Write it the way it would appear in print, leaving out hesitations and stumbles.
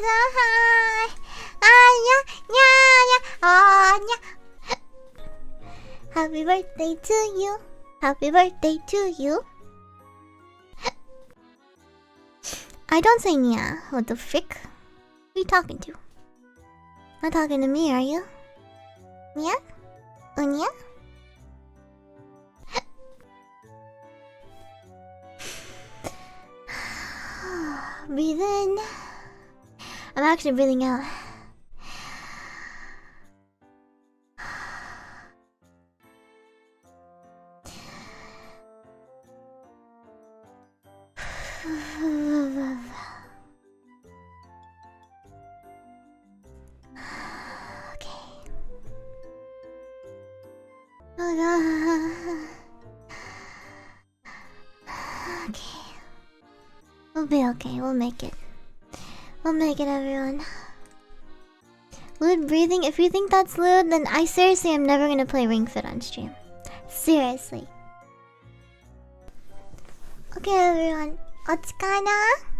hi. Happy birthday to you. Happy birthday to you. I don't say nya. What the frick? Who are you talking to? Not talking to me, are you? Nya? Unya? Breathe in. I'm actually breathing out. Okay. We'll be okay. We'll make it. We'll make it, everyone. Lewd breathing. If you think that's lewd, then I seriously am never gonna play Ring Fit on stream. Seriously. Okay, everyone. What's Kana?